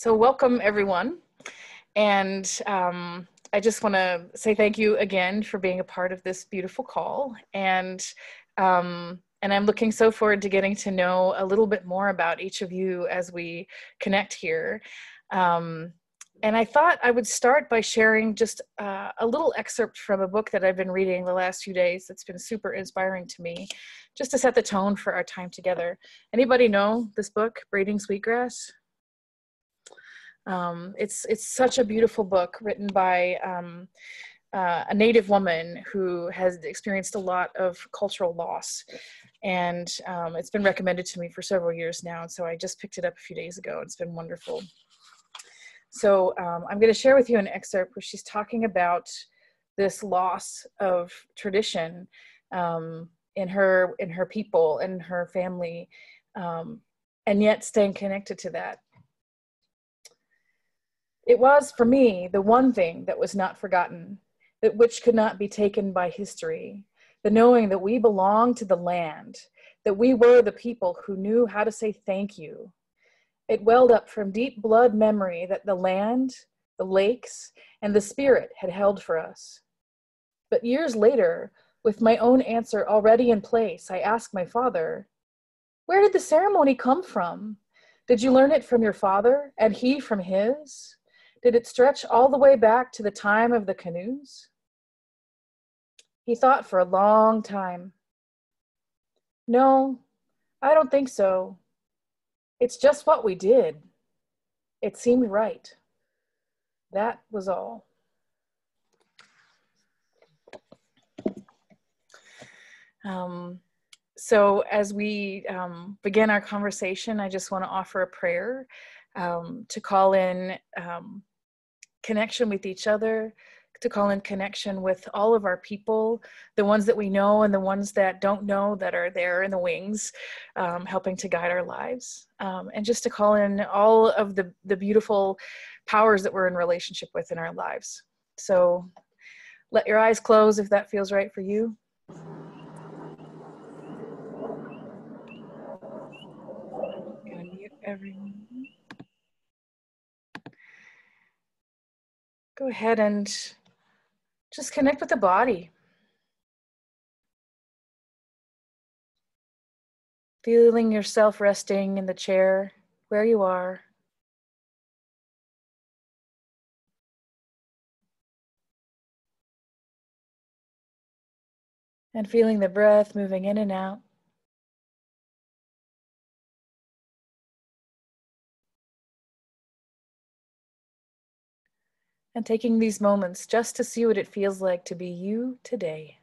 So welcome everyone. And I just want to say thank you again for being a part of this beautiful call. And I'm looking so forward to getting to know a little bit more about each of you as we connect here. And I thought I would start by sharing just a little excerpt from a book that I've been reading the last few days that's been super inspiring to me, just to set the tone for our time together. Anybody know this book, Braiding Sweetgrass? It's such a beautiful book written by a Native woman who has experienced a lot of cultural loss. And it's been recommended to me for several years now. And so I just picked it up a few days ago. It's been wonderful. So I'm going to share with you an excerpt where she's talking about this loss of tradition in her people and her family, and yet staying connected to that. It was, for me, the one thing that was not forgotten, that which could not be taken by history, the knowing that we belonged to the land, that we were the people who knew how to say thank you. It welled up from deep blood memory that the land, the lakes, and the spirit had held for us. But years later, with my own answer already in place, I asked my father, "Where did the ceremony come from? Did you learn it from your father, and he from his? Did it stretch all the way back to the time of the canoes?" He thought for a long time. "No, I don't think so. It's just what we did. It seemed right. That was all." So as we begin our conversation, I just want to offer a prayer to call in connection with each other, to call in connection with all of our people, the ones that we know and the ones that don't know, that are there in the wings, helping to guide our lives, and just to call in all of the beautiful powers that we're in relationship with in our lives. So let your eyes close if that feels right for you. I'm gonna mute everyone. Go ahead and just connect with the body. Feeling yourself resting in the chair where you are. And feeling the breath moving in and out. And taking these moments just to see what it feels like to be you today.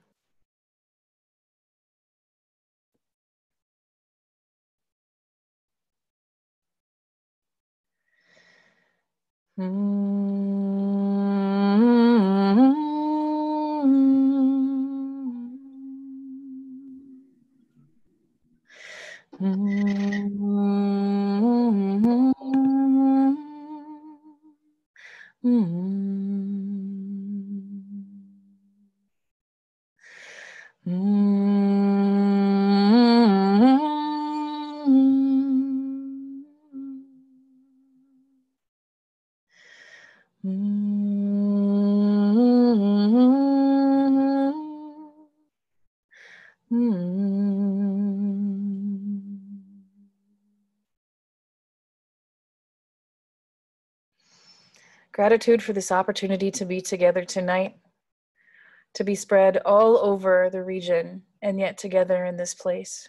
Gratitude for this opportunity to be together tonight, to be spread all over the region and yet together in this place.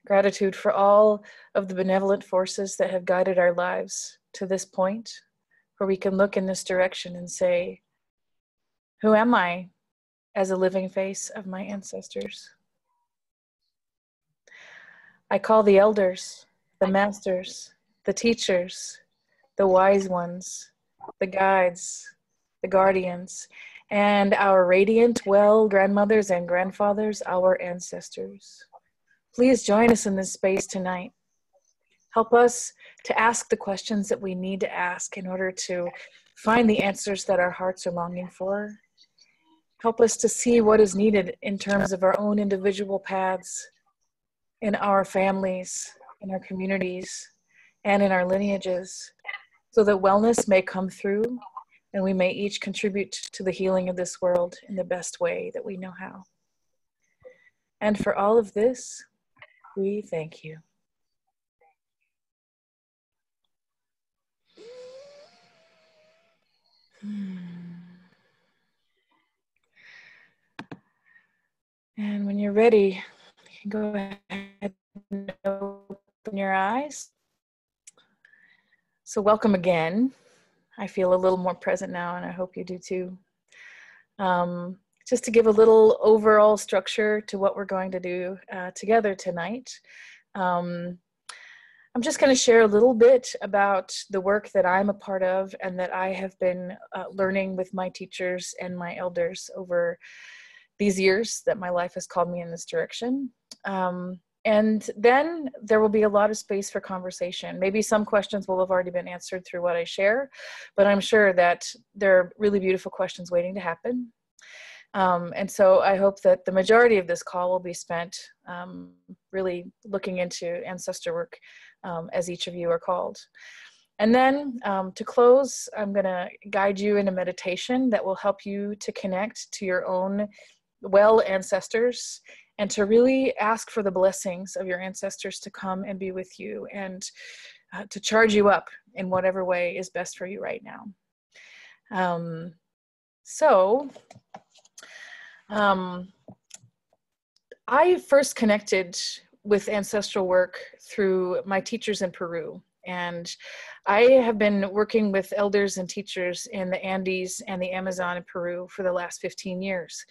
Gratitude for all of the benevolent forces that have guided our lives to this point, where we can look in this direction and say, who am I as a living face of my ancestors? I call the elders, the masters, the teachers, the wise ones, the guides, the guardians, and our radiant, well grandmothers and grandfathers, our ancestors. Please join us in this space tonight. Help us to ask the questions that we need to ask in order to find the answers that our hearts are longing for. Help us to see what is needed in terms of our own individual paths, in our families, in our communities, and in our lineages, so that wellness may come through and we may each contribute to the healing of this world in the best way that we know how. And for all of this, we thank you. And when you're ready, you can go ahead and open your eyes. So welcome again. I feel a little more present now, and I hope you do too. Just to give a little overall structure to what we're going to do together tonight. I'm just going to share a little bit about the work that I'm a part of and that I have been learning with my teachers and my elders over these years that my life has called me in this direction. And then there will be a lot of space for conversation. Maybe some questions will have already been answered through what I share, but I'm sure that there are really beautiful questions waiting to happen. And so I hope that the majority of this call will be spent really looking into ancestor work as each of you are called. And then to close, I'm going to guide you in a meditation that will help you to connect to your own well ancestors and to really ask for the blessings of your ancestors to come and be with you and to charge you up in whatever way is best for you right now. I first connected with ancestral work through my teachers in Peru. And I have been working with elders and teachers in the Andes and the Amazon in Peru for the last 15 years.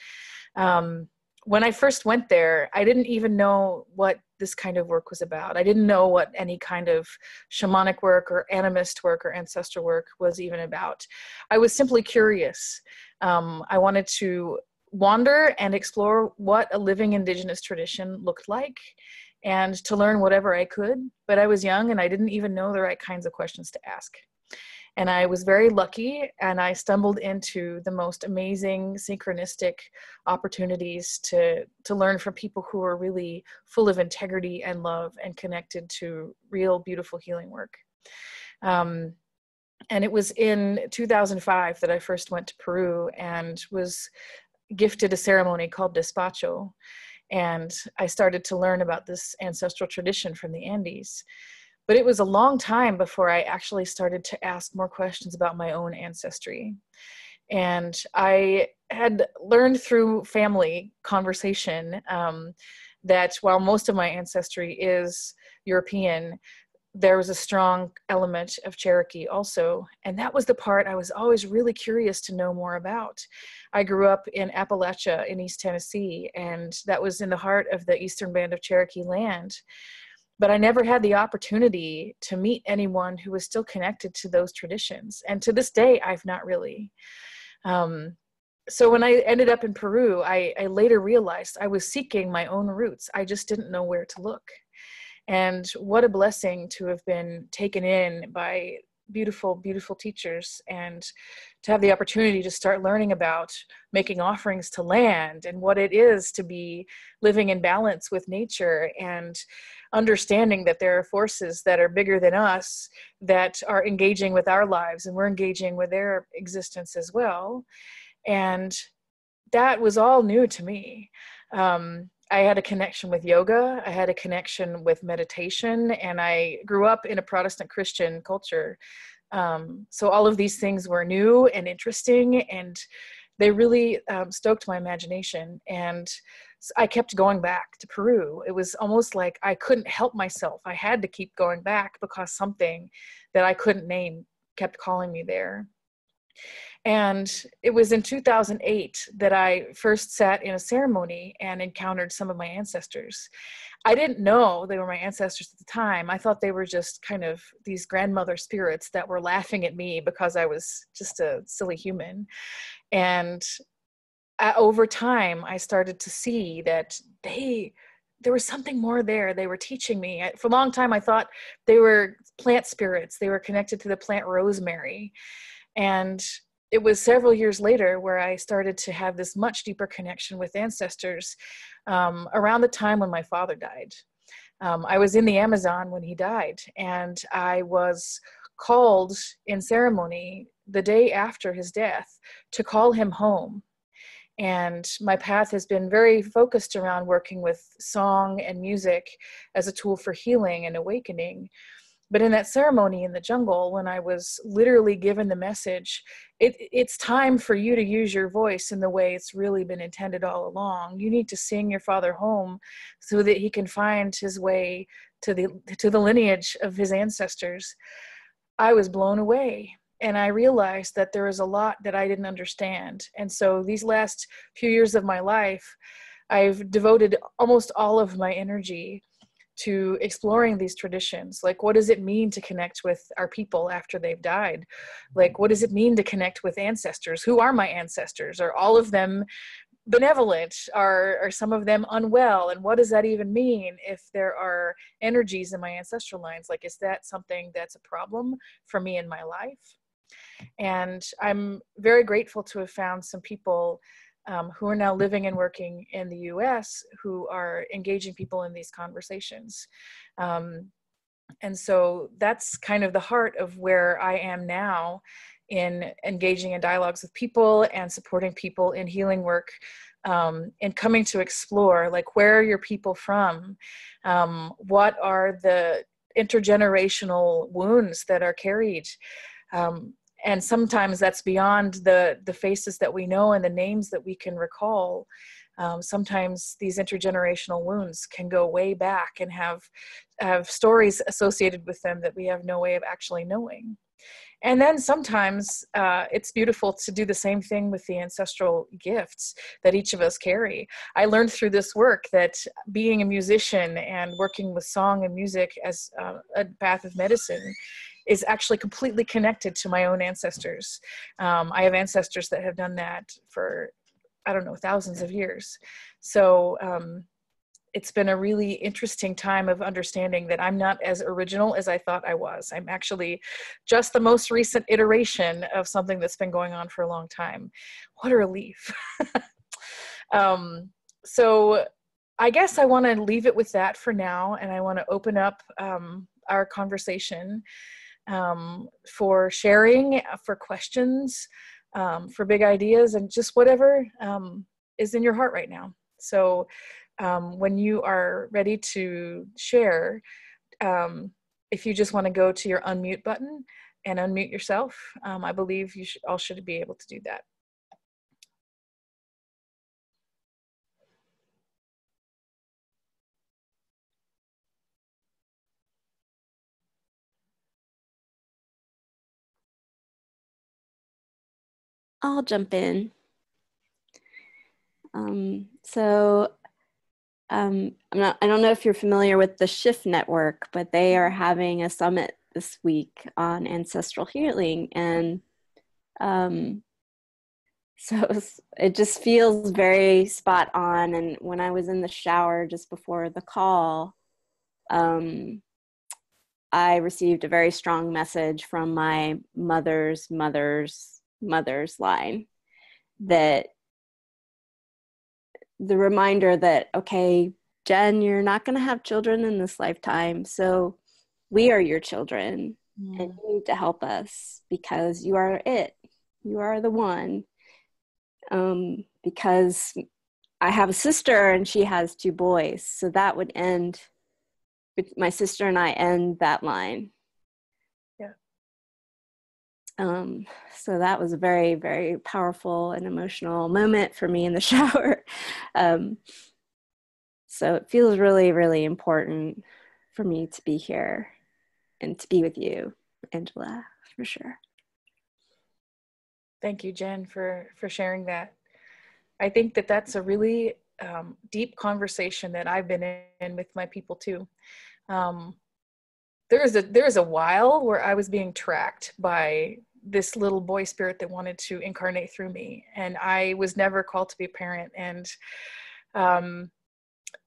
When I first went there, I didn't even know what this kind of work was about. I didn't know what any kind of shamanic work or animist work or ancestral work was even about. I was simply curious. I wanted to wander and explore what a living indigenous tradition looked like and to learn whatever I could. But I was young and I didn't even know the right kinds of questions to ask. And I was very lucky, and I stumbled into the most amazing synchronistic opportunities to learn from people who are really full of integrity and love and connected to real, beautiful healing work. And it was in 2005 that I first went to Peru and was gifted a ceremony called Despacho. And I started to learn about this ancestral tradition from the Andes. But it was a long time before I actually started to ask more questions about my own ancestry. And I had learned through family conversation that while most of my ancestry is European, there was a strong element of Cherokee also. And that was the part I was always really curious to know more about. I grew up in Appalachia in East Tennessee, and that was in the heart of the Eastern Band of Cherokee land. But I never had the opportunity to meet anyone who was still connected to those traditions. And to this day, I've not really. So when I ended up in Peru, I later realized I was seeking my own roots. I just didn't know where to look. And what a blessing to have been taken in by beautiful, beautiful teachers and to have the opportunity to start learning about making offerings to land and what it is to be living in balance with nature and understanding that there are forces that are bigger than us that are engaging with our lives and we're engaging with their existence as well. And that was all new to me. I had a connection with yoga, I had a connection with meditation, and I grew up in a Protestant Christian culture. So all of these things were new and interesting, and they really stoked my imagination. And I kept going back to Peru. It was almost like I couldn't help myself. I had to keep going back because something that I couldn't name kept calling me there. And it was in 2008 that I first sat in a ceremony and encountered some of my ancestors. I didn't know they were my ancestors at the time. I thought they were just kind of these grandmother spirits that were laughing at me because I was just a silly human. And over time, I started to see that there was something more there. They were teaching me. For a long time, I thought they were plant spirits. They were connected to the plant rosemary. And it was several years later where I started to have this much deeper connection with ancestors around the time when my father died. I was in the Amazon when he died, and I was called in ceremony the day after his death to call him home. And my path has been very focused around working with song and music as a tool for healing and awakening. But in that ceremony in the jungle, when I was literally given the message, it's time for you to use your voice in the way it's really been intended all along. You need to sing your father home so that he can find his way to the lineage of his ancestors. I was blown away. And I realized that there was a lot that I didn't understand. And so these last few years of my life, I've devoted almost all of my energy to exploring these traditions. Like, what does it mean to connect with our people after they've died? Like, what does it mean to connect with ancestors? Who are my ancestors? Are all of them benevolent? Are some of them unwell? And what does that even mean if there are energies in my ancestral lines? Like, is that something that's a problem for me in my life? And I'm very grateful to have found some people who are now living and working in the US who are engaging people in these conversations. And so that's kind of the heart of where I am now, in engaging in dialogues with people and supporting people in healing work, and coming to explore, like, where are your people from? What are the intergenerational wounds that are carried? And sometimes that's beyond the faces that we know and the names that we can recall. Sometimes these intergenerational wounds can go way back and have stories associated with them that we have no way of actually knowing. And then sometimes it's beautiful to do the same thing with the ancestral gifts that each of us carry. I learned through this work that being a musician and working with song and music as a path of medicine is actually completely connected to my own ancestors. I have ancestors that have done that for, I don't know, thousands of years. So it's been a really interesting time of understanding that I'm not as original as I thought I was. I'm actually just the most recent iteration of something that's been going on for a long time. What a relief. So I guess I want to leave it with that for now, and I want to open up our conversation for sharing, for questions, for big ideas, and just whatever is in your heart right now. So when you are ready to share, if you just want to go to your unmute button and unmute yourself, I believe you all should be able to do that. I'll jump in. I don't know if you're familiar with the Shift Network, but they are having a summit this week on ancestral healing. And so it just feels very spot on. And when I was in the shower just before the call, I received a very strong message from my mother's line, that the reminder that, okay, Jen, you're not going to have children in this lifetime, so we are your children, and you need to help us because you are it. You are the one. Because I have a sister and she has 2 boys, so that would end, my sister and I end that line. So that was a very, very powerful and emotional moment for me in the shower. So it feels really, really important for me to be here and to be with you, Angela, for sure. Thank you, Jen, for sharing that. I think that that's a really deep conversation that I've been in with my people too. There was a while where I was being tracked by this little boy spirit that wanted to incarnate through me, and I was never called to be a parent, and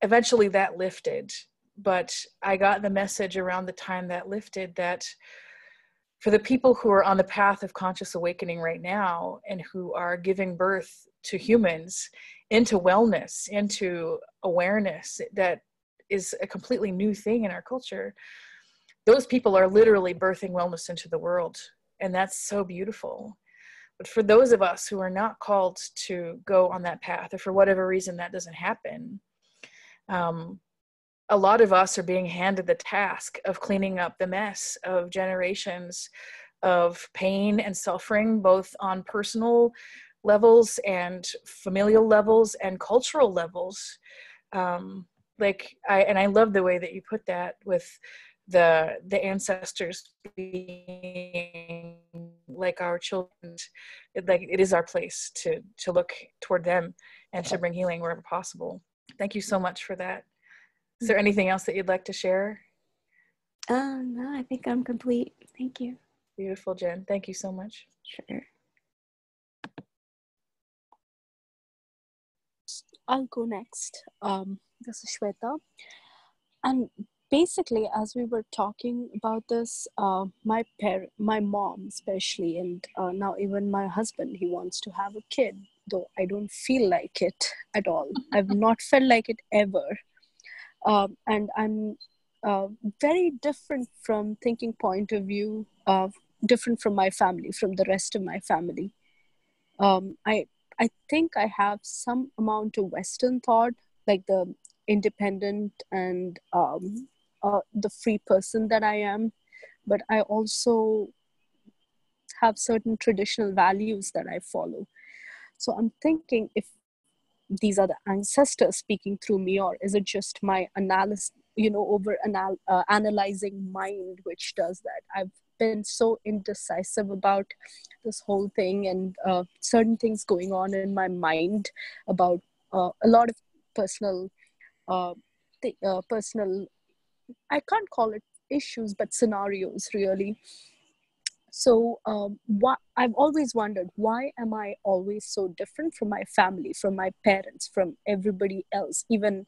eventually that lifted. But I got the message around the time that lifted that for the people who are on the path of conscious awakening right now and who are giving birth to humans into wellness, into awareness, that is a completely new thing in our culture, those people are literally birthing wellness into the world. And that's so beautiful. But for those of us who are not called to go on that path, or for whatever reason that doesn't happen, a lot of us are being handed the task of cleaning up the mess of generations of pain and suffering, both on personal levels and familial levels and cultural levels. I love the way that you put that, with the ancestors being like our children. It is our place to look toward them and to bring healing wherever possible. Thank you so much for that. Is there anything else that you'd like to share? No, I think I'm complete. Thank you. Beautiful, Jen. Thank you so much. Sure. I'll go next. This is Shweta. And basically, as we were talking about this, my mom especially, and now even my husband, he wants to have a kid, though I don't feel like it at all. I've not felt like it ever. And I'm very different from thinking point of view, different from my family, from the rest of my family. I think I have some amount of Western thought, like the independent and the free person that I am, but I also have certain traditional values that I follow. So I'm thinking if these are the ancestors speaking through me, or is it just my analysis, analyzing mind which does that? I've been so indecisive about this whole thing, and certain things going on in my mind about a lot of personal, personal, I can't call it issues, but scenarios really. So I've always wondered, why am I always so different from my family, from my parents, from everybody else, even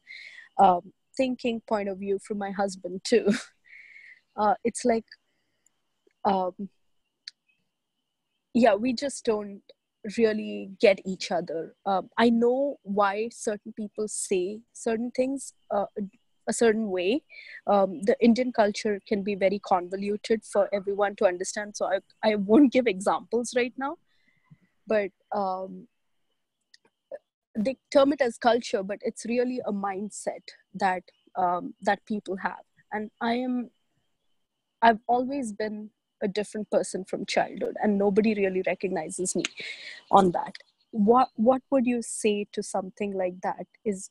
thinking point of view from my husband too. It's like, we just don't really get each other. I know why certain people say certain things a certain way. The Indian culture can be very convoluted for everyone to understand. So I won't give examples right now, but they term it as culture, but it's really a mindset that that people have. And I've always been a different person from childhood, and nobody really recognizes me on that. What would you say to something like that? Is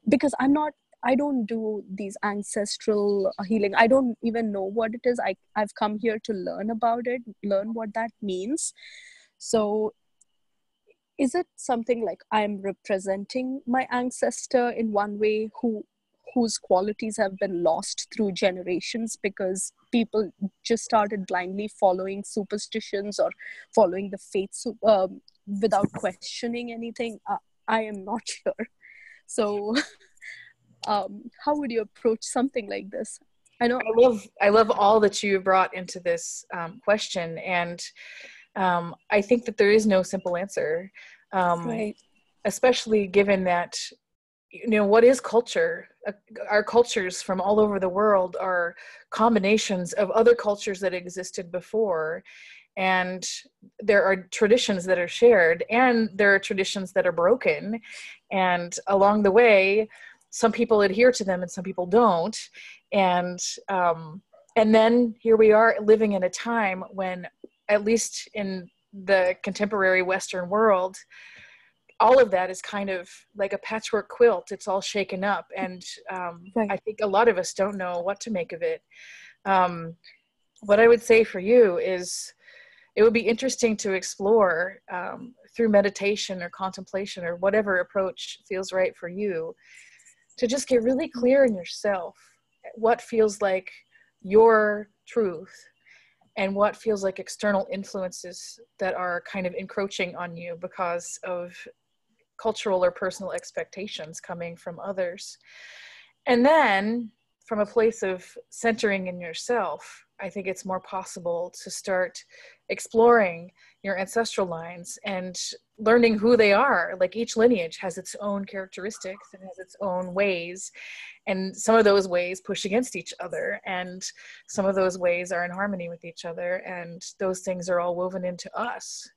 because I don't do these ancestral healing. I don't even know what it is. I've come here to learn about it, learn what that means. So is it something like I'm representing my ancestor in one way whose qualities have been lost through generations because people just started blindly following superstitions or following the faith without questioning anything? I am not sure. So how would you approach something like this? I love all that you brought into this question, and I think that there is no simple answer, Right. especially given that, what is culture? Our cultures from all over the world are combinations of other cultures that existed before. And there are traditions that are shared, and there are traditions that are broken. And along the way, some people adhere to them and some people don't. And then here we are living in a time when, at least in the contemporary Western world, all of that is kind of like a patchwork quilt. It's all shaken up. And Right. I think a lot of us don't know what to make of it. What I would say for you is, it would be interesting to explore through meditation or contemplation or whatever approach feels right for you, to just get really clear in yourself what feels like your truth and what feels like external influences that are kind of encroaching on you because of cultural or personal expectations coming from others. And then from a place of centering in yourself, I think it's more possible to start exploring your ancestral lines and learning who they are. Like each lineage has its own characteristics and has its own ways, and some of those ways push against each other, and some of those ways are in harmony with each other, and those things are all woven into us.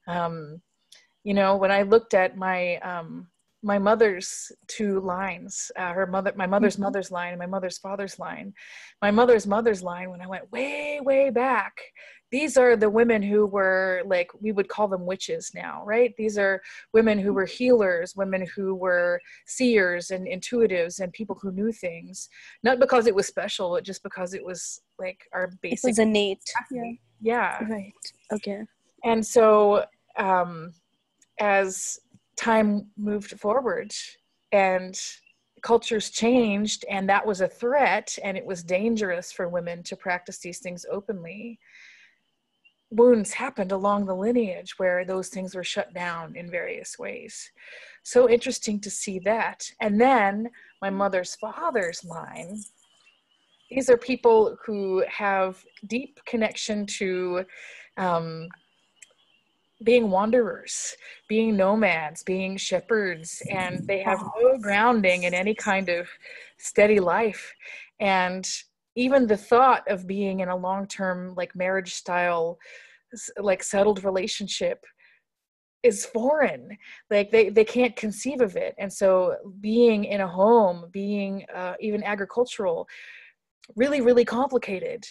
You know, when I looked at my mother's two lines, my mother's mother's line and my mother's father's line. My mother's mother's line, when I went way, way back, these are the women who were, like, we would call them witches now, right? These are women who were healers, women who were seers and intuitives and people who knew things, not because it was special, but just because it was like our basic. It was innate. Yeah. Right. Okay. And so, as time moved forward and cultures changed, and that was a threat, and it was dangerous for women to practice these things openly, wounds happened along the lineage where those things were shut down in various ways. So interesting to see that. And then my mother's father's line, these are people who have deep connection to being wanderers, being nomads, being shepherds, and they have no grounding in any kind of steady life. And even the thought of being in a long-term, like, marriage style, like, settled relationship is foreign. Like, they can't conceive of it. And so being in a home, being even agricultural, really, really complicated.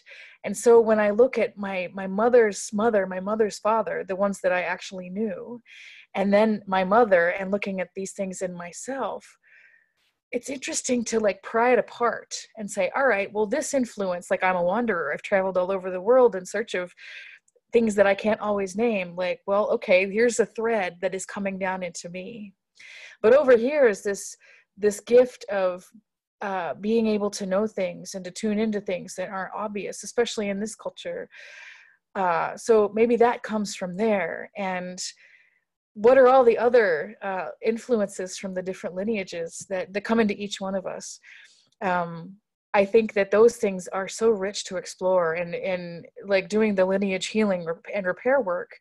And so when I look at my mother's mother, my mother's father, the ones that I actually knew, and then my mother, and looking at these things in myself, it's interesting to, like, pry it apart and say, all right, well, this influence, like, I'm a wanderer, I've traveled all over the world in search of things that I can't always name. Like, well, okay, here's a thread that is coming down into me. But over here is this gift of being able to know things and to tune into things that aren't obvious, especially in this culture. So maybe that comes from there. And what are all the other influences from the different lineages that come into each one of us? I think that those things are so rich to explore, and like doing the lineage healing and repair work,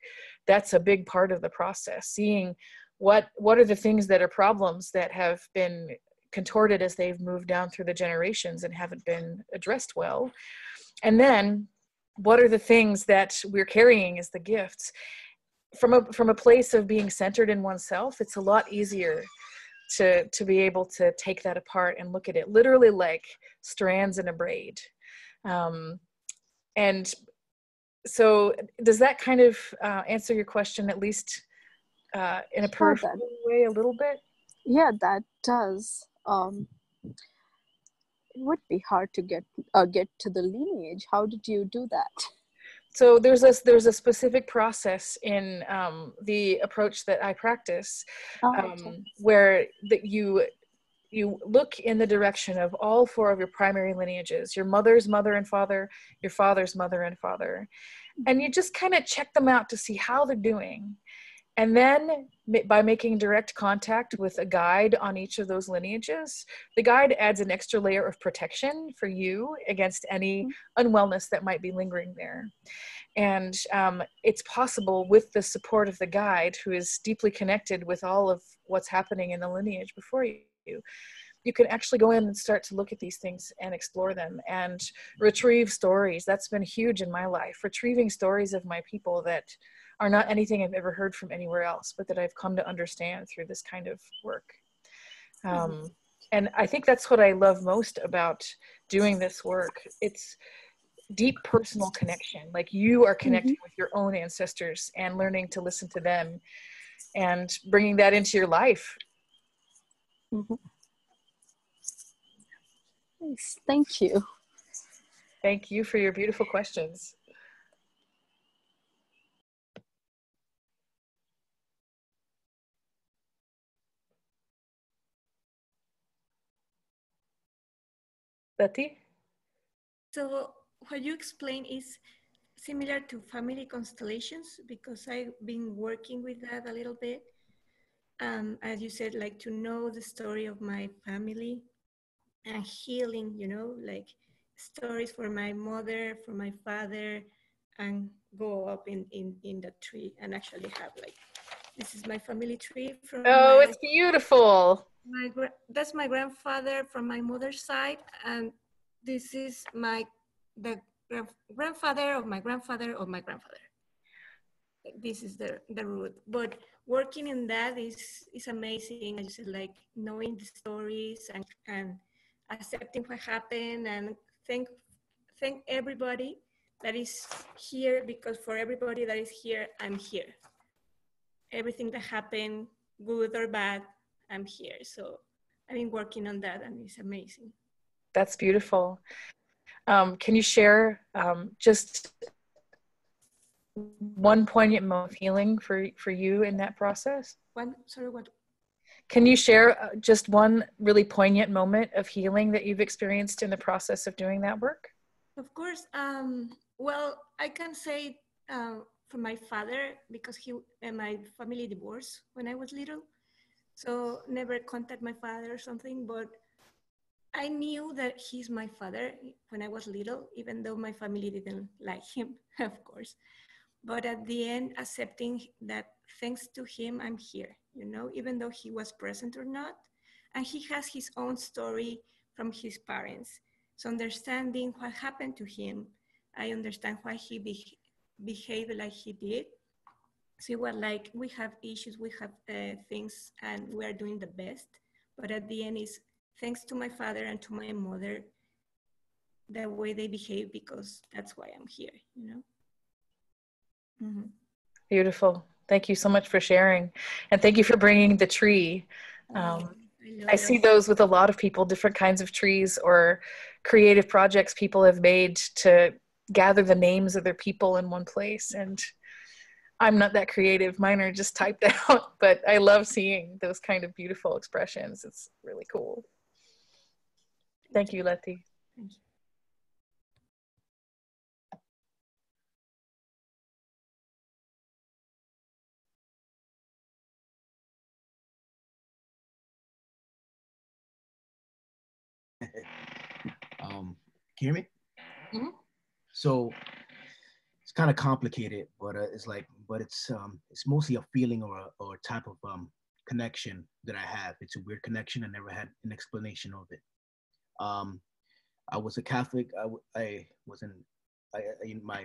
that's a big part of the process. Seeing what are the things that are problems that have been contorted as they've moved down through the generations and haven't been addressed well. And then what are the things that we're carrying as the gifts? From a place of being centered in oneself, it's a lot easier to be able to take that apart and look at it literally like strands in a braid. And so does that kind of answer your question, at least in a peripheral way, a little bit? Yeah, that does. It would be hard to get to the lineage. How did you do that? So there's a specific process in the approach that I practice, where that you look in the direction of all four of your primary lineages: your mother's mother and father, your father's mother and father, and you just kind of check them out to see how they're doing. And then by making direct contact with a guide on each of those lineages, the guide adds an extra layer of protection for you against any unwellness that might be lingering there. And it's possible, with the support of the guide, who is deeply connected with all of what's happening in the lineage before you, you can actually go in and start to look at these things and explore them and retrieve stories. That's been huge in my life, retrieving stories of my people that are not anything I've ever heard from anywhere else, but that I've come to understand through this kind of work. And I think that's what I love most about doing this work. It's deep personal connection. Like, you are connecting with your own ancestors and learning to listen to them and bringing that into your life. Nice. Thank you. Thank you for your beautiful questions. Betty? So what you explain is similar to family constellations, because I've been working with that a little bit. As you said, like, to know the story of my family and healing, you know, like stories for my mother, for my father, and go up in the tree and actually have like, this is my family tree from Oh, it's beautiful. that's my grandfather from my mother's side, and this is the grandfather of my grandfather of my grandfather. This is the root. But working in that is amazing. As you said, like knowing the stories and accepting what happened, and thank everybody that is here, because for everybody that is here, I'm here. Everything that happened, good or bad, I'm here. So I've been working on that, and it's amazing. That's beautiful. Can you share just one poignant moment of healing for you in that process? Sorry, what? Can you share just one really poignant moment of healing that you've experienced in the process of doing that work? Of course. Well, I can say for my father, because he and my family divorced when I was little, so never contact my father or something. But I knew that he's my father when I was little, even though my family didn't like him, of course. But at the end, accepting that thanks to him, I'm here, you know, even though he was present or not. And he has his own story from his parents. So understanding what happened to him, I understand why he behaved like he did. So it was like, we have issues, we have things, and we are doing the best. But at the end is thanks to my father and to my mother, the way they behave, because that's why I'm here, you know? Mm-hmm. Beautiful. Thank you so much for sharing. And thank you for bringing the tree. I see those with a lot of people, different kinds of trees or creative projects people have made to gather the names of their people in one place. And I'm not that creative. Mine are just typed out, but I love seeing those kind of beautiful expressions. It's really cool. Thank you, Letty. Thank you. Can you hear me? Mm-hmm. So it's kind of complicated, but it's mostly a feeling or a type of connection that I have. It's a weird connection. I never had an explanation of it. I was a Catholic. My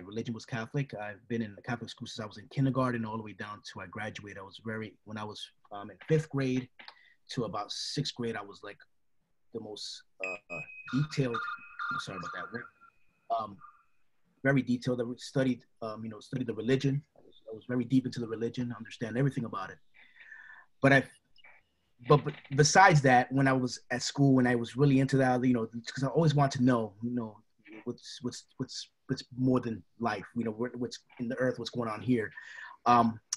religion was Catholic. I've been in the Catholic school since I was in kindergarten all the way down to I graduated. When I was in 5th grade to about 6th grade, I was like the most detailed. I'm sorry about that. Very detailed. I studied the religion. I was very deep into the religion, understand everything about it. But besides that, when I was at school, when I was really into that, because I always want to know, what's more than life, what's in the earth, what's going on here.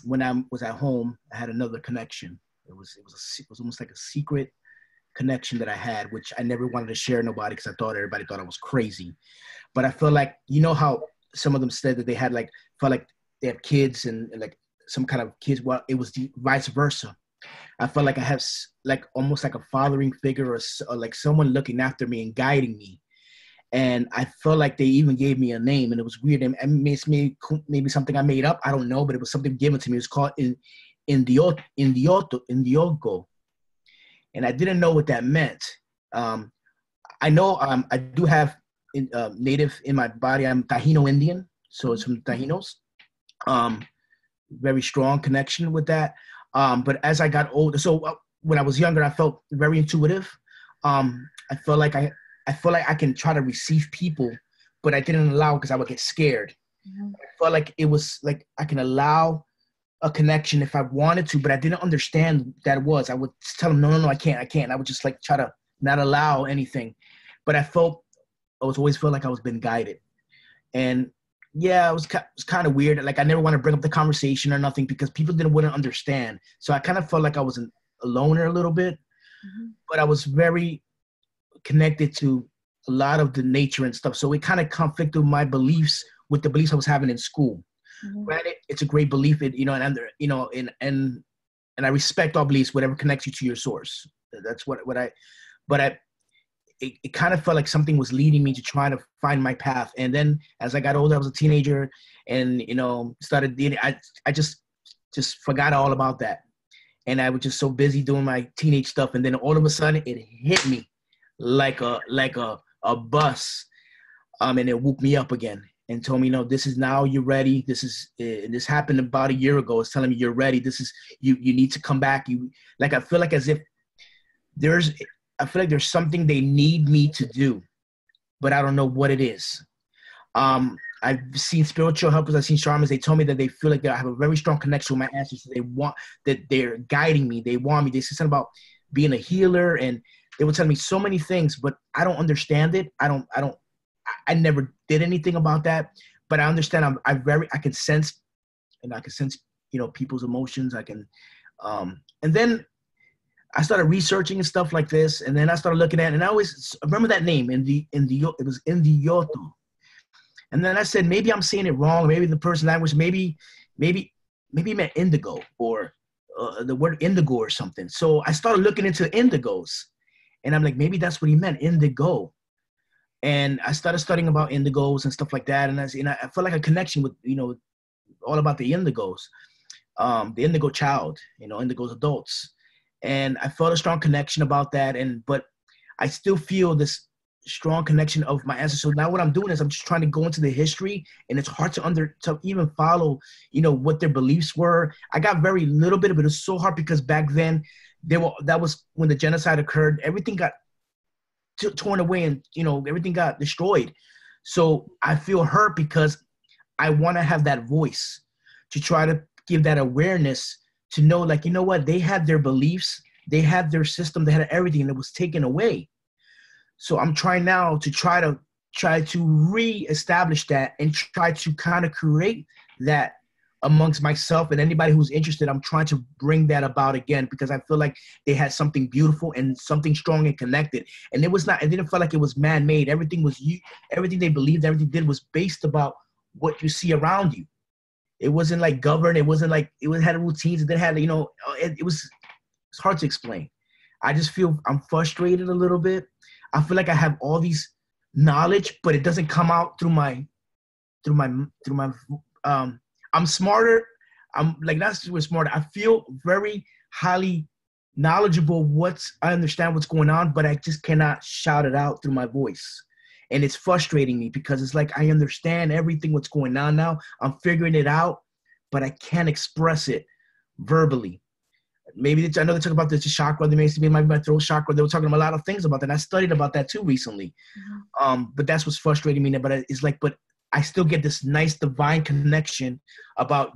When I was at home, I had another connection. It was almost like a secret connection that I had, which I never wanted to share nobody because I thought everybody thought I was crazy. But I feel like, how some of them said that they had felt like they have kids and like some kind of kids. Well, it was vice versa. I felt like I have almost like a fathering figure or like someone looking after me and guiding me. And I felt like they even gave me a name, and it was weird. And it's maybe something I made up. I don't know, but it was something given to me. It was called Indiogo. And I didn't know what that meant. I know I do have native in my body. I'm Taino Indian, so it's from Taínos. Very strong connection with that. But as I got older, so when I was younger, I felt very intuitive. I felt like I can try to receive people, but I didn't allow because I would get scared. Mm-hmm. I felt like it was like I can allow a connection if I wanted to, but I didn't understand that it was. I would tell them, no, I can't. I would just try to not allow anything. But I always felt like I was being guided. And yeah, it was kind of weird. Like I never want to bring up the conversation or nothing because people wouldn't understand. So I kind of felt like I was a loner a little bit, mm-hmm. But I was very connected to a lot of the nature and stuff. So it kind of conflicted my beliefs with the beliefs I was having in school. Mm-hmm. Granted, it's a great belief, and I respect all beliefs, whatever connects you to your source. That's but it kind of felt like something was leading me to try to find my path. And then as I got older, I was a teenager, and started dating. I just forgot all about that, and I was just so busy doing my teenage stuff. And then all of a sudden, it hit me like a bus, and it woke me up again and told me, no, this is now, you're ready. This happened about a year ago. It's telling me you're ready. This is you need to come back. I feel like as if I feel like there's something they need me to do, but I don't know what it is. I've seen spiritual helpers, I've seen shamans. They told me that they feel like I have a very strong connection with my ancestors. They want that, they're guiding me. They want me. They say something about being a healer, and they would tell me so many things, but I don't understand it. I never did anything about that, but I understand. I can sense, and I can sense, people's emotions. I can, and then I started researching and stuff like this, and then I started looking at it, and I always remember that name, it was Indioto. And then I said, maybe I'm saying it wrong. Maybe the person language, maybe he meant indigo, or the word indigo or something. So I started looking into indigos, and I'm like, maybe that's what he meant, indigo. And I started studying about indigos and stuff like that. And I felt like a connection with, all about the indigos, the indigo child, indigos adults. And I felt a strong connection about that. But I still feel this strong connection of my ancestors. So now what I'm doing is I'm just trying to go into the history, and it's hard to even follow, what their beliefs were. I got very little bit of it. It was so hard because back then that was when the genocide occurred. Everything got torn away, and, everything got destroyed. So I feel hurt because I want to have that voice to try to give that awareness, to know, like, what, they had their beliefs, they had their system, they had everything, and it was taken away. So I'm trying now to try to reestablish that, and try to kind of create that amongst myself and anybody who's interested. I'm trying to bring that about again, because I feel like they had something beautiful and something strong and connected. And it didn't feel like it was man-made. Everything they believed, everything did was based about what you see around you. It wasn't like governed. It wasn't like it had routines. It didn't have, it's hard to explain. I just feel I'm frustrated a little bit. I feel like I have all these knowledge, but it doesn't come out through my I'm smarter. I'm like, not super smarter. I feel very highly knowledgeable. I understand what's going on, but I just cannot shout it out through my voice. And it's frustrating me, because it's like, I understand everything what's going on now. I'm figuring it out, but I can't express it verbally. Maybe I know they talk about the chakra. They may be my throat chakra. They were talking about a lot of things about that. And I studied about that too recently. Mm-hmm. But that's what's frustrating me. But it's like, but I still get this nice divine connection about,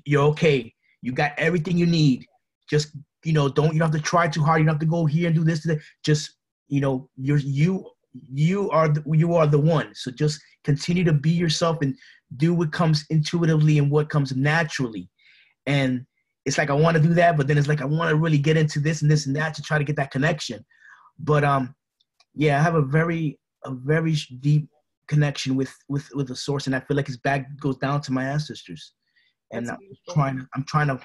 you're okay. You got everything you need. Just, you don't have to try too hard. You don't have to go here and do this. Just, you are the one. So just continue to be yourself and do what comes intuitively and what comes naturally. And it's like, I want to do that, but then it's like, I want to really get into this and this and that to try to get that connection. But yeah, I have a very deep connection with the source, and I feel like his back goes down to my ancestors. And I'm trying to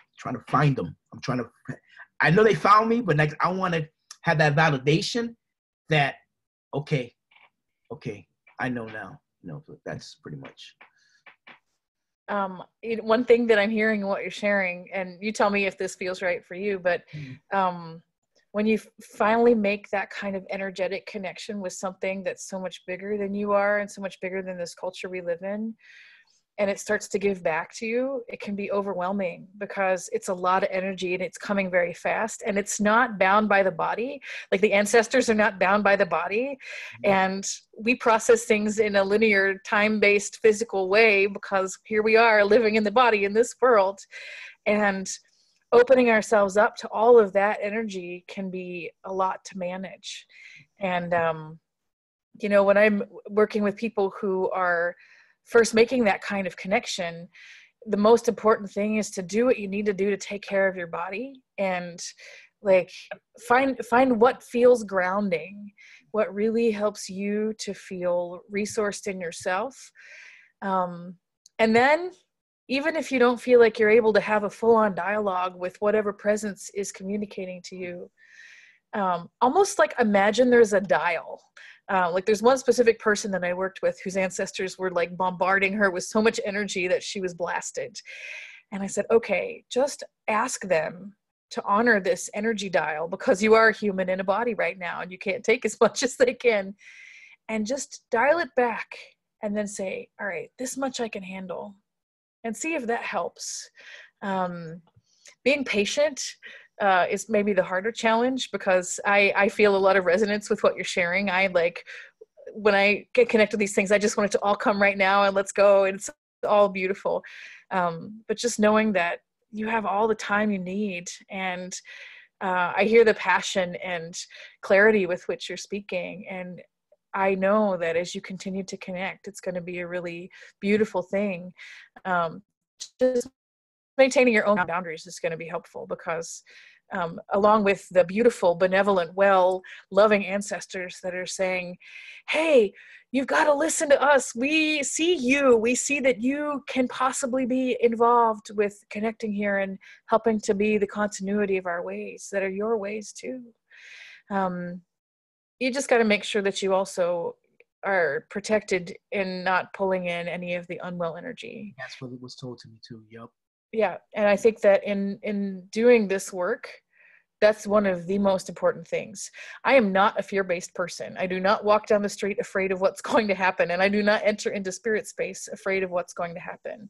find them. I know they found me, but like, I want to have that validation that, okay, I know now. That's pretty much. One thing that I'm hearing in what you're sharing, and you tell me if this feels right for you, but when you finally make that kind of energetic connection with something that's so much bigger than you are and so much bigger than this culture we live in, and it starts to give back to you, it can be overwhelming, because it's a lot of energy and it's coming very fast, and it's not bound by the body. Like, the ancestors are not bound by the body. And we process things in a linear, time-based, physical way, because here we are living in the body in this world. And opening ourselves up to all of that energy can be a lot to manage. And, when I'm working with people who are first making that kind of connection, the most important thing is to do what you need to do to take care of your body, and like find what feels grounding, what really helps you to feel resourced in yourself. And then, even if you don't feel like you're able to have a full-on dialogue with whatever presence is communicating to you, almost like imagine there's a dial. Like there's one specific person that I worked with whose ancestors were like bombarding her with so much energy that she was blasted. And I said, okay, just ask them to honor this energy dial, because you are human in a body right now and you can't take as much as they can, and just dial it back and then say, all right, this much I can handle, and see if that helps. Being patient is maybe the harder challenge, because I feel a lot of resonance with what you're sharing. I like, when I get connected with these things, I just want it to all come right now and let's go. And it's all beautiful. But just knowing that you have all the time you need. And I hear the passion and clarity with which you're speaking. And I know that as you continue to connect, it's going to be a really beautiful thing. Just maintaining your own boundaries is going to be helpful, because along with the beautiful, benevolent, well, loving ancestors that are saying, hey, you've got to listen to us. We see you. We see that you can possibly be involved with connecting here and helping to be the continuity of our ways that are your ways too. You just got to make sure that you also are protected in not pulling in any of the unwell energy. That's what it was told to me too. Yep. Yeah. And I think that in doing this work, that's one of the most important things. I am not a fear-based person. I do not walk down the street afraid of what's going to happen. And I do not enter into spirit space afraid of what's going to happen.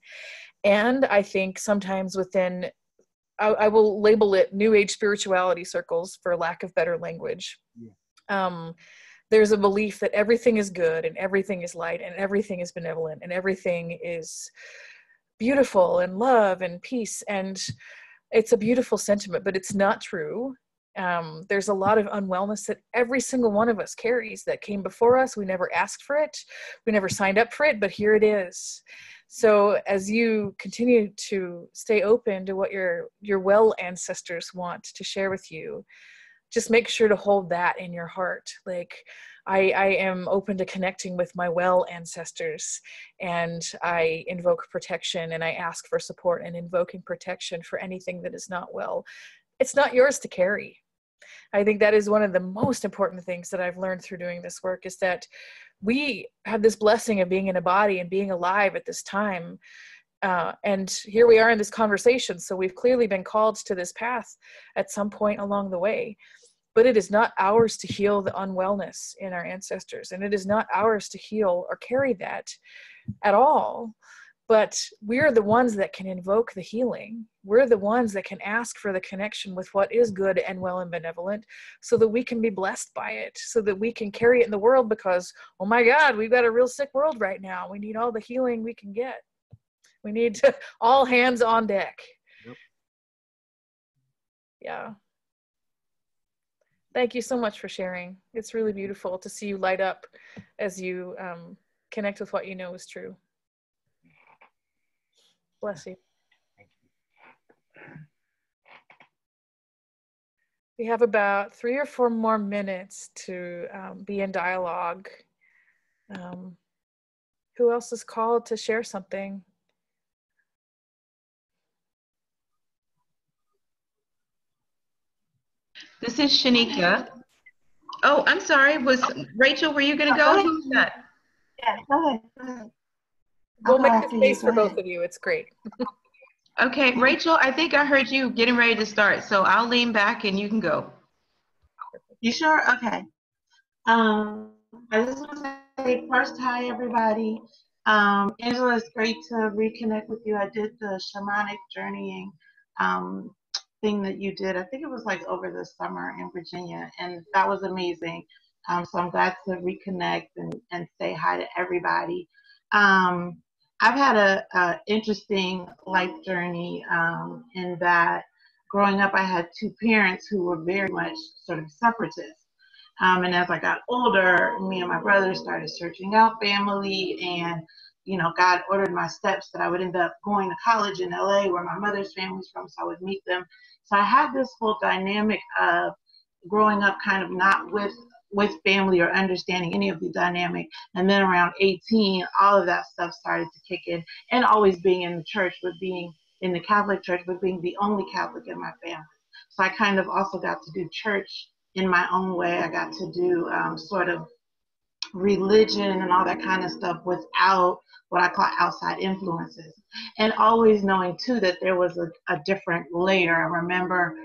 And I think sometimes within, I will label it New Age spirituality circles, for lack of better language. Yeah. There's a belief that everything is good and everything is light and everything is benevolent and everything is beautiful and love and peace. And it's a beautiful sentiment, but it's not true. There's a lot of unwellness that every single one of us carries that came before us. We never asked for it. We never signed up for it, but here it is. So as you continue to stay open to what your well ancestors want to share with you, just make sure to hold that in your heart. Like, I am open to connecting with my well ancestors, and I invoke protection and I ask for support and invoking protection for anything that is not well. It's not yours to carry. I think that is one of the most important things that I've learned through doing this work, is that we have this blessing of being in a body and being alive at this time. And here we are in this conversation. So we've clearly been called to this path at some point along the way. But it is not ours to heal the unwellness in our ancestors. And it is not ours to heal or carry that at all. But we're the ones that can invoke the healing. We're the ones that can ask for the connection with what is good and well and benevolent, so that we can be blessed by it, so that we can carry it in the world, because, oh my God, we've got a real sick world right now. We need all the healing we can get. We need to, all hands on deck. Yep. Yeah. Thank you so much for sharing. It's really beautiful to see you light up as you connect with what you know is true. Bless you. We have about 3 or 4 more minutes to be in dialogue. Who else is called to share something? This is Shanika. Oh, I'm sorry. Was Rachel, were you going to go? Who's that? Yeah, go ahead. We'll make the space for both of you. It's great. Okay, Rachel, I think I heard you getting ready to start, so I'll lean back and you can go. You sure? Okay. I just want to say first, hi, everybody. Angela, it's great to reconnect with you. I did the shamanic journeying thing that you did. I think it was like over the summer in Virginia, and that was amazing. So I'm glad to reconnect and say hi to everybody. I've had a interesting life journey in that growing up, I had 2 parents who were very much sort of separatists. And as I got older, me and my brother started searching out family, and God ordered my steps that I would end up going to college in LA, where my mother's family's from, so I would meet them. So I had this whole dynamic of growing up kind of not with family or understanding any of the dynamic. And then around 18, all of that stuff started to kick in, and always being in the church, but being in the Catholic church, but being the only Catholic in my family. So I kind of also got to do church in my own way. I got to do sort of religion and all that kind of stuff without what I call outside influences. And always knowing too that there was a different layer. I remember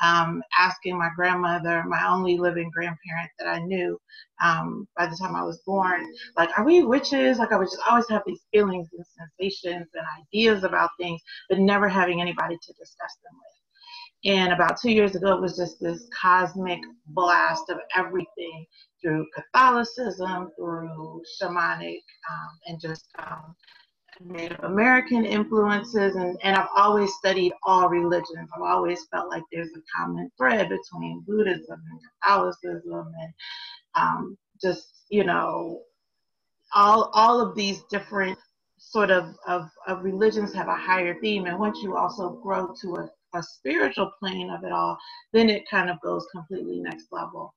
asking my grandmother, my only living grandparent that I knew by the time I was born, like, are we witches? Like, I would just always have these feelings and sensations and ideas about things, but never having anybody to discuss them with. And about 2 years ago, it was just this cosmic blast of everything through Catholicism, through shamanic, and just Native American influences. And I've always studied all religions. I've always felt like there's a common thread between Buddhism and Catholicism and just, you know, all of these different sort of religions have a higher theme. And once you also grow to a spiritual plane of it all, then it kind of goes completely next level.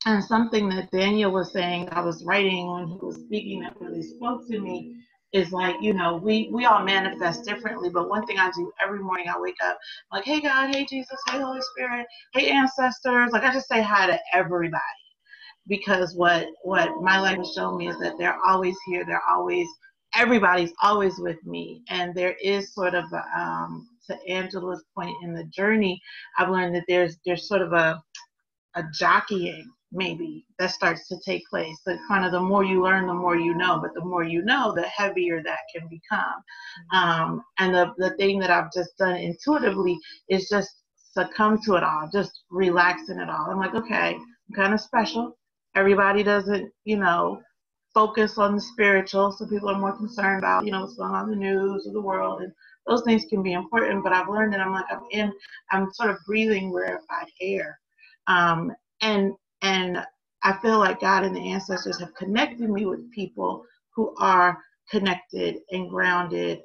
And something that Daniel was saying, I was writing when he was speaking, that really spoke to me, is like, you know, we all manifest differently, but one thing I do every morning, I wake up like, hey God, hey Jesus, hey Holy Spirit, hey ancestors, like I just say hi to everybody. Because what my life has shown me is that they're always here. They're always, everybody's always with me. And there is sort of to Angela's point in the journey, I've learned that there's sort of a jockeying maybe that starts to take place. So kind of the more you learn, the more you know, but the more you know, the heavier that can become. And the thing that I've just done intuitively is just succumb to it all, just relax in it all. I'm like, okay, I'm kind of special. Everybody doesn't, you know, focus on the spiritual. So people are more concerned about, you know, what's going on in the news or the world. And those things can be important, but I've learned that I'm like, I'm sort of breathing rarefied air. And I feel like God and the ancestors have connected me with people who are connected and grounded,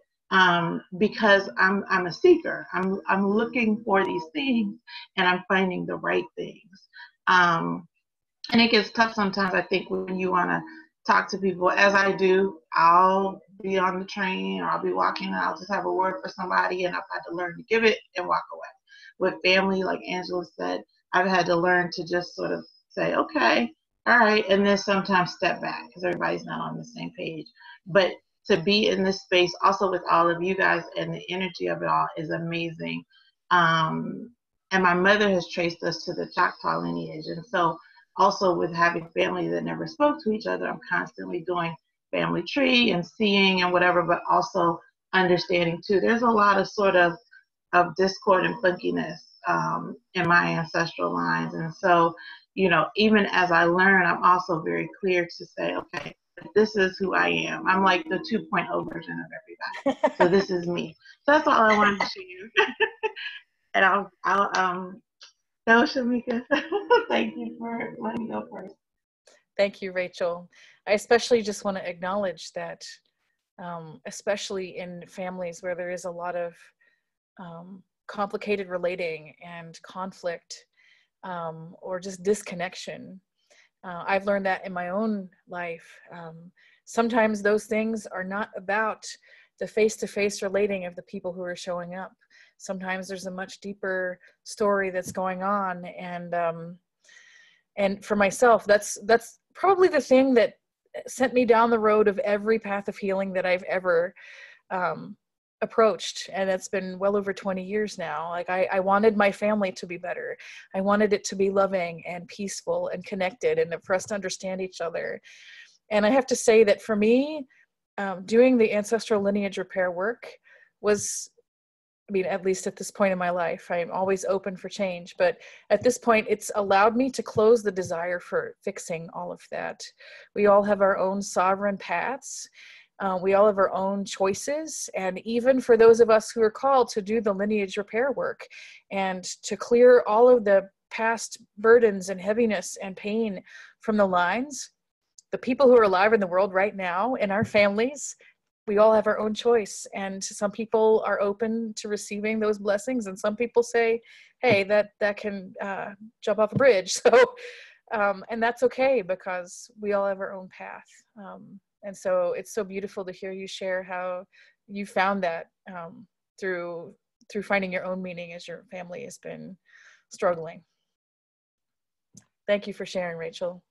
because I'm a seeker. I'm looking for these things and I'm finding the right things. And it gets tough sometimes, I think, when you want to talk to people, as I do. I'll be on the train or I'll be walking and I'll just have a word for somebody, and I've had to learn to give it and walk away. With family, like Angela said, I've had to learn to just sort of say, okay, all right, and then sometimes step back because everybody's not on the same page. But to be in this space also with all of you guys and the energy of it all is amazing. And my mother has traced us to the Choctaw lineage. And so also with having family that never spoke to each other, I'm constantly doing family tree and seeing and whatever, but also understanding too. There's a lot of sort of discord and funkiness in my ancestral lines. And so, you know, even as I learn, I'm also very clear to say, okay, this is who I am. I'm like the 2.0 version of everybody. So this is me. So that's all I wanted to share. And I'll no, Shamika, thank you for letting me go first. Thank you, Rachel. I especially just want to acknowledge that, especially in families where there is a lot of complicated relating and conflict, or just disconnection. I've learned that in my own life. Sometimes those things are not about the face-to-face relating of the people who are showing up. Sometimes there's a much deeper story that's going on. And for myself, that's probably the thing that sent me down the road of every path of healing that I've ever approached. And it's been well over 20 years now. Like I wanted my family to be better. I wanted it to be loving and peaceful and connected and for us to understand each other. And I have to say that for me, doing the ancestral lineage repair work was, I mean, at least at this point in my life, I'm always open for change, but at this point, it's allowed me to close the desire for fixing all of that. We all have our own sovereign paths. We all have our own choices. And even for those of us who are called to do the lineage repair work and to clear all of the past burdens and heaviness and pain from the lines, the people who are alive in the world right now in our families, we all have our own choice. And some people are open to receiving those blessings. And some people say, hey, that can jump off a bridge. So, and that's okay because we all have our own path. And so it's so beautiful to hear you share how you found that through finding your own meaning as your family has been struggling. Thank you for sharing, Rachel.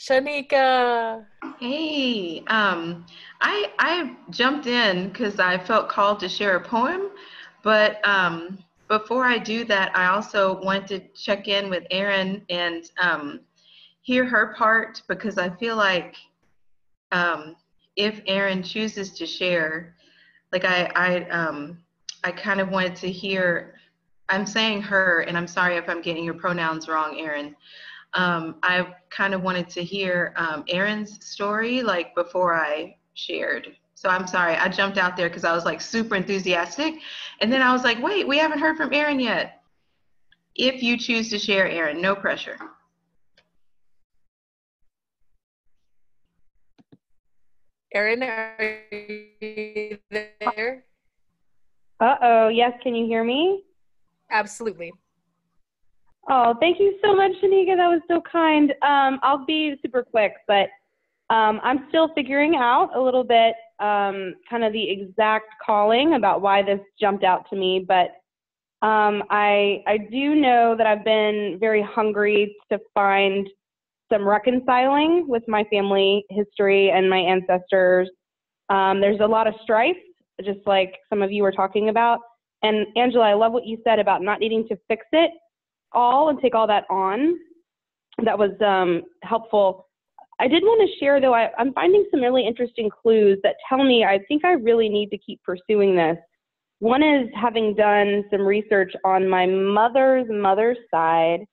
Shanika. Hey, I jumped in because I felt called to share a poem, but before I do that, I also want to check in with Erin and hear her part, because I feel like if Erin chooses to share, like I kind of wanted to hear. I'm saying her, and I'm sorry if I'm getting your pronouns wrong, Erin. I kind of wanted to hear Erin's story, like before I shared. So I'm sorry, I jumped out there because I was like super enthusiastic. And then I was like, wait, we haven't heard from Erin yet. If you choose to share, Erin, no pressure. Erin, are you there? Uh-oh, yes, can you hear me? Absolutely. Oh, thank you so much, Shanika. That was so kind. I'll be super quick, but I'm still figuring out a little bit kind of the exact calling about why this jumped out to me. But I do know that I've been very hungry to find some reconciling with my family history and my ancestors. There's a lot of strife, just like some of you were talking about. And Angela, I love what you said about not needing to fix it all and take all that on. That was helpful. I did want to share, though, I'm finding some really interesting clues that tell me I think I really need to keep pursuing this. One is having done some research on my mother's side,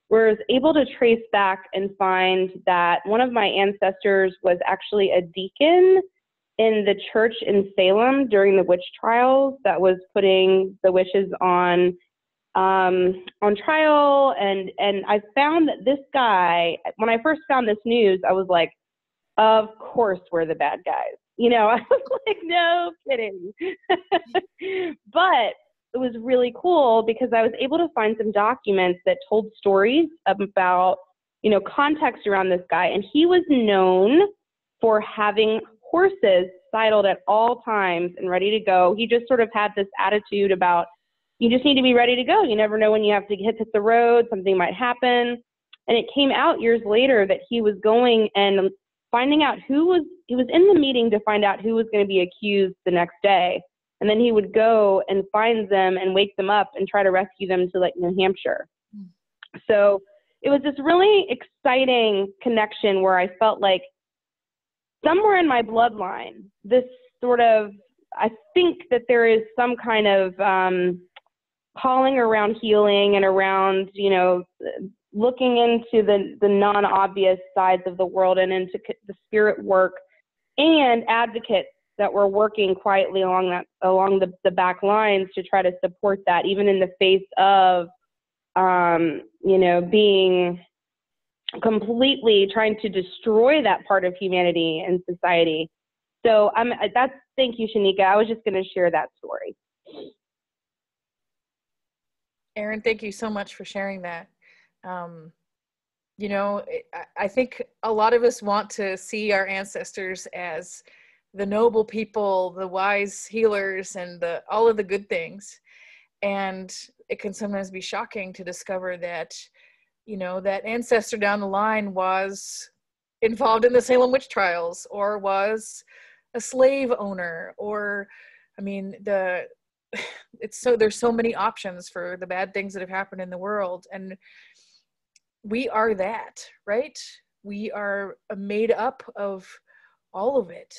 where I was able to trace back and find that one of my ancestors was actually a deacon in the church in Salem during the witch trials that was putting the witches on trial. And I found that this guy, when I first found this news, I was like, of course we're the bad guys. You know, I was like, no kidding. But it was really cool because I was able to find some documents that told stories about, you know, context around this guy. And he was known for having horses sidled at all times and ready to go. He just sort of had this attitude about, you just need to be ready to go. You never know when you have to hit the road, something might happen. And it came out years later that he was going and finding out he was in the meeting to find out who was going to be accused the next day. And then he would go and find them and wake them up and try to rescue them to like New Hampshire. So it was this really exciting connection where I felt like somewhere in my bloodline, this sort of, I think that there is some kind of calling around healing and around, you know, looking into the non-obvious sides of the world and into the spirit work, and advocates that were working quietly along the back lines to try to support that, even in the face of, you know, being completely trying to destroy that part of humanity and society. So thank you, Shanika. I was just going to share that story. Erin, thank you so much for sharing that. You know, I think a lot of us want to see our ancestors as the noble people, the wise healers, and all of the good things. And it can sometimes be shocking to discover that, you know, that ancestor down the line was involved in the Salem witch trials, or was a slave owner, or, I mean, there's so many options for the bad things that have happened in the world. And we are that, right? We are made up of all of it.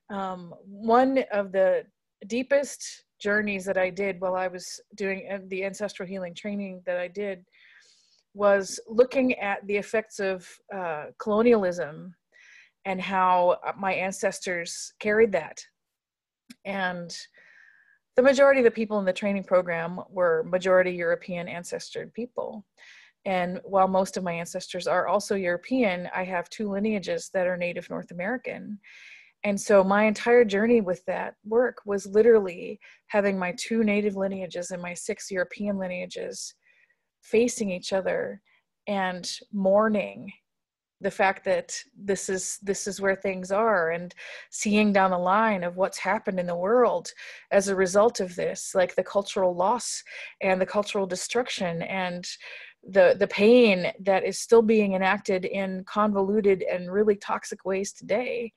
One of the deepest journeys that I did while I was doing the ancestral healing training that I did was looking at the effects of colonialism and how my ancestors carried that. And the majority of the people in the training program were majority European ancestored people. And while most of my ancestors are also European, I have 2 lineages that are Native North American. And so my entire journey with that work was literally having my 2 Native lineages and my 6 European lineages facing each other and mourning the fact that this is where things are, and seeing down the line of what's happened in the world as a result of this, like the cultural loss and the cultural destruction and the pain that is still being enacted in convoluted and really toxic ways today.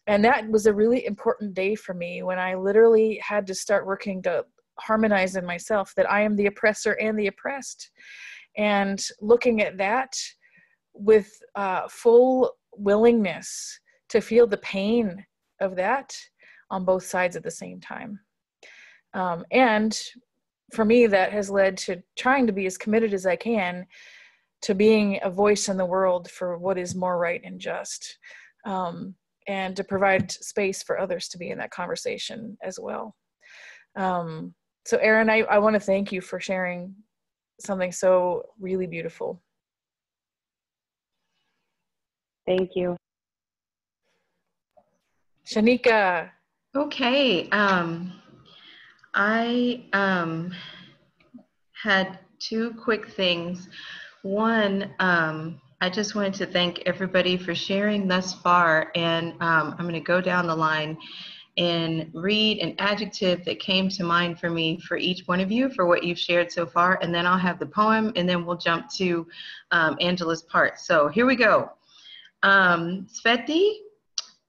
And that was a really important day for me, when I literally had to start working to harmonize in myself that I am the oppressor and the oppressed, and looking at that with full willingness to feel the pain of that on both sides at the same time. And for me, that has led to trying to be as committed as I can to being a voice in the world for what is more right and just, and to provide space for others to be in that conversation as well. So Erin, I want to thank you for sharing something so really beautiful. Thank you. Shanika. Okay. I had two quick things. One, I just wanted to thank everybody for sharing thus far, and I'm going to go down the line and read an adjective that came to mind for me for each one of you for what you've shared so far, and then I'll have the poem, and then we'll jump to Angela's part. So here we go. Sveti,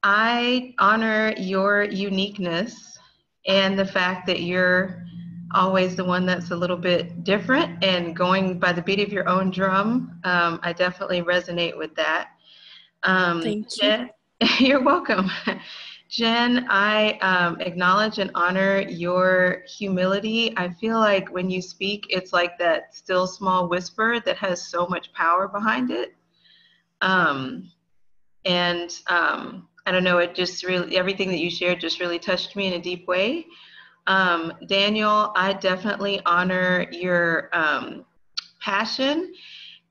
I honor your uniqueness and the fact that you're always the one that's a little bit different and going by the beat of your own drum. I definitely resonate with that. Thank Jen, you're welcome. Jen, I acknowledge and honor your humility. I feel like when you speak, it's like that still small whisper that has so much power behind it. I don't know, it just really, everything that you shared just really touched me in a deep way. Daniel, I definitely honor your passion,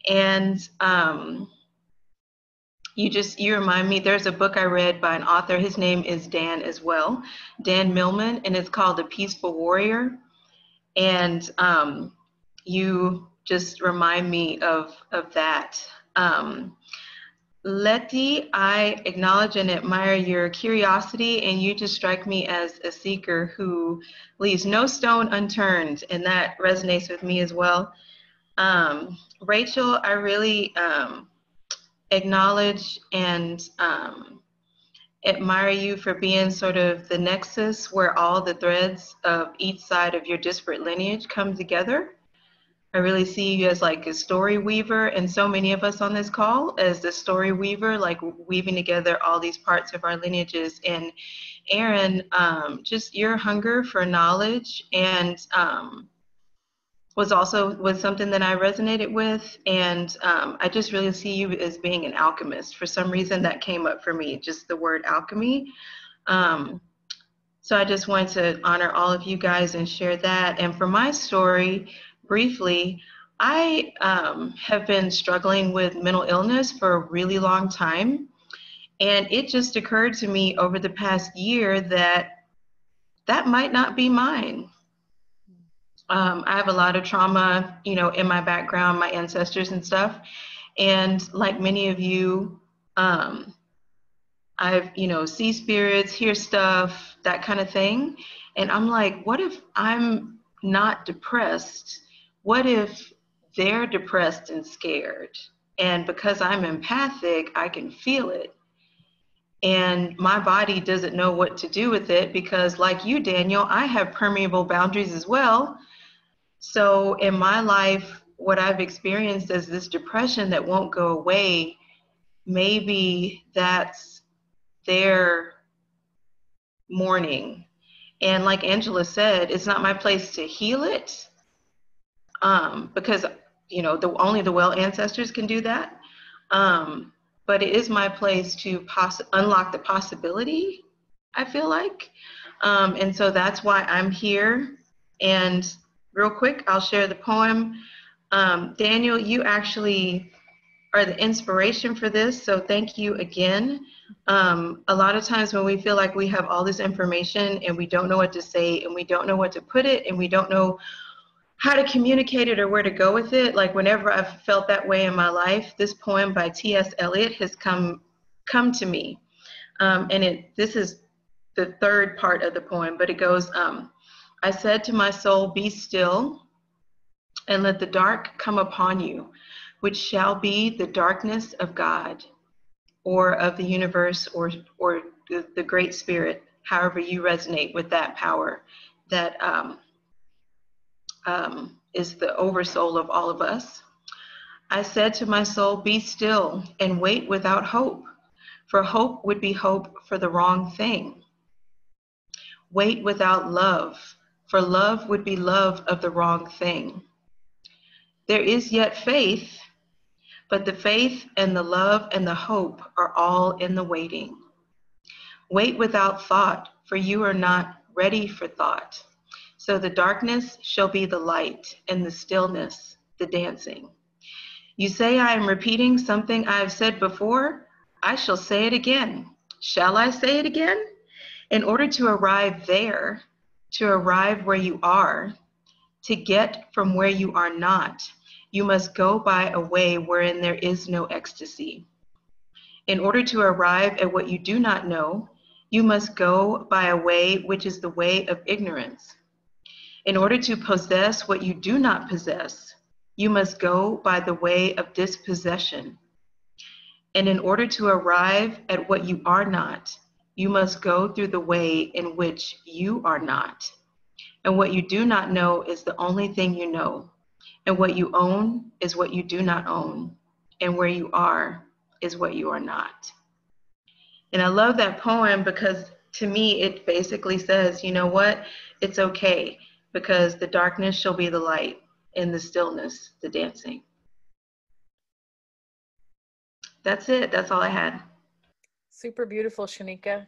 and you remind me, there's a book I read by an author, his name is Dan as well, Dan Millman, and it's called The Peaceful Warrior. And you just remind me of that. Letty, I acknowledge and admire your curiosity, and you just strike me as a seeker who leaves no stone unturned, and that resonates with me as well. Rachel, I really acknowledge and admire you for being sort of the nexus where all the threads of each side of your disparate lineage come together. I really see you as like a story weaver, and so many of us on this call as the story weaver, like weaving together all these parts of our lineages. And Erin, just your hunger for knowledge and was something that I resonated with. And I just really see you as being an alchemist. For some reason that came up for me, just the word alchemy. So I just wanted to honor all of you guys and share that. And for my story, briefly, I have been struggling with mental illness for a really long time. And it just occurred to me over the past year that that might not be mine. I have a lot of trauma, in my background, my ancestors and stuff. And like many of you, I've, see spirits, hear stuff, that kind of thing. And I'm like, what if I'm not depressed? What if they're depressed and scared? And because I'm empathic, I can feel it. And my body doesn't know what to do with it because, like you, Daniel, I have permeable boundaries as well. So in my life, what I've experienced is this depression that won't go away. Maybe that's their mourning. And like Angela said, it's not my place to heal it, because only the well ancestors can do that. But it is my place to unlock the possibility, I feel like. And so that's why I'm here. And real quick, I'll share the poem. Daniel, you actually are the inspiration for this, so thank you again. A lot of times when we feel like we have all this information and we don't know what to say and we don't know what to put it and we don't know how to communicate it or where to go with it. Like whenever I've felt that way in my life, this poem by T.S. Eliot has come to me. And this is the third part of the poem, but it goes, I said to my soul, be still and let the dark come upon you, which shall be the darkness of God or of the universe or the great spirit, however you resonate with that power that is the oversoul of all of us. I said to my soul, be still and wait without hope, for hope would be hope for the wrong thing. Wait without love, for love would be love of the wrong thing. There is yet faith, but the faith and the love and the hope are all in the waiting. Wait without thought, for you are not ready for thought. So the darkness shall be the light, and the stillness the dancing. You say I am repeating something I have said before? I shall say it again. Shall I say it again? In order to arrive there, to arrive where you are, to get from where you are not, you must go by a way wherein there is no ecstasy. In order to arrive at what you do not know, you must go by a way which is the way of ignorance. In order to possess what you do not possess, you must go by the way of dispossession. And in order to arrive at what you are not, you must go through the way in which you are not. And what you do not know is the only thing you know. And what you own is what you do not own. And where you are is what you are not. And I love that poem because to me, it basically says, you know what? It's okay because the darkness shall be the light and the stillness, the dancing. That's it. That's all I had. Super beautiful, Shanika.